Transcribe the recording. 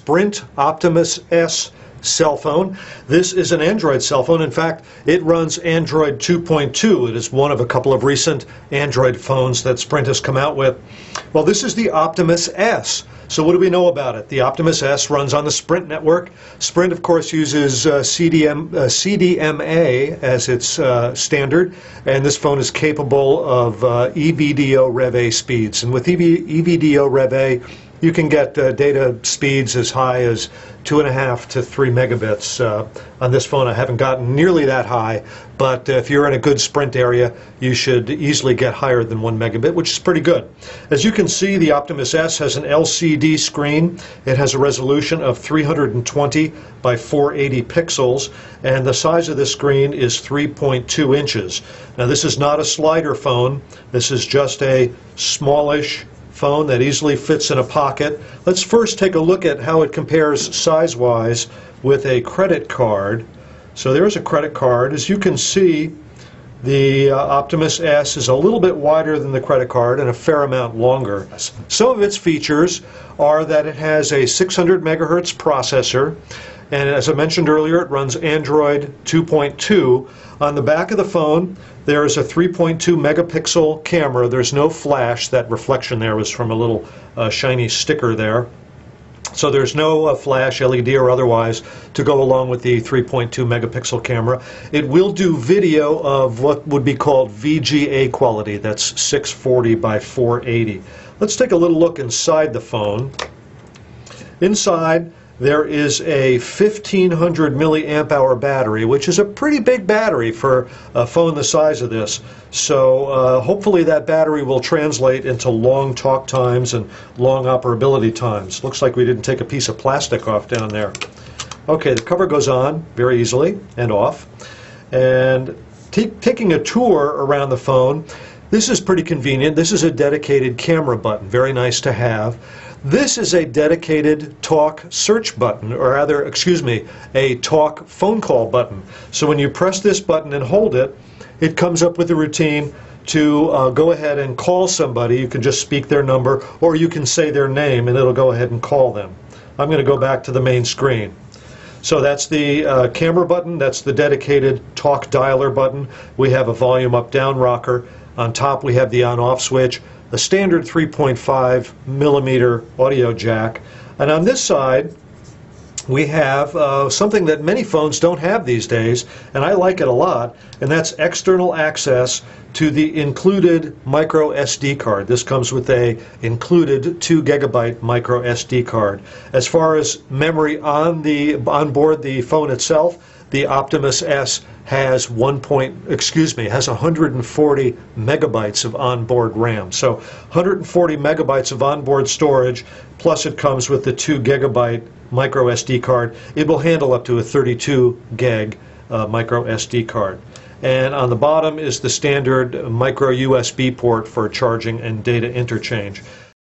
Sprint Optimus S cell phone. This is an Android cell phone. In fact, it runs Android 2.2. It is one of a couple of recent Android phones that Sprint has come out with. Well, this is the Optimus S. So what do we know about it? The Optimus S runs on the Sprint network. Sprint, of course, uses CDMA as its standard, and this phone is capable of EVDO Rev A speeds. And with EVDO Rev A, you can get data speeds as high as 2.5 to 3 megabits. On this phone, I haven't gotten nearly that high, but if you're in a good Sprint area, you should easily get higher than 1 megabit, which is pretty good. As you can see, the Optimus S has an LCD screen. It has a resolution of 320 by 480 pixels, and the size of the screen is 3.2 inches. Now, this is not a slider phone. This is just a smallish phone that easily fits in a pocket. Let's first take a look at how it compares size-wise with a credit card. So there's a credit card. As you can see, the Optimus S is a little bit wider than the credit card and a fair amount longer. Some of its features are that it has a 600 megahertz processor, and as I mentioned earlier, it runs Android 2.2. On the back of the phone, there is a 3.2 megapixel camera. There's no flash. That reflection there was from a little shiny sticker there. So there's no flash, LED or otherwise, to go along with the 3.2 megapixel camera. It will do video of what would be called VGA quality. That's 640 by 480. Let's take a little look inside the phone. Inside, there is a 1500 milliamp hour battery, which is a pretty big battery for a phone the size of this. So hopefully that battery will translate into long talk times and long operability times. Looks like we didn't take a piece of plastic off down there. Okay, the cover goes on very easily and off. And taking a tour around the phone, this is pretty convenient. This is a dedicated camera button, very nice to have. This is a dedicated talk search button, or rather, excuse me, a talk phone call button. So when you press this button and hold it, it comes up with a routine to go ahead and call somebody. You can just speak their number, or you can say their name and it'll go ahead and call them. I'm going to go back to the main screen. So that's the camera button. That's the dedicated talk dialer button. We have a volume up-down rocker. On top we have the on-off switch, a standard 3.5 millimeter audio jack, and on this side we have something that many phones don't have these days, and I like it a lot, and that's external access to the included micro SD card. This comes with a included 2 gigabyte micro SD card. As far as memory on board the phone itself, the Optimus S has 140 megabytes of onboard RAM. So 140 megabytes of onboard storage, plus it comes with the 2 gigabyte micro SD card. It will handle up to a 32 gig micro SD card. And on the bottom is the standard micro USB port for charging and data interchange.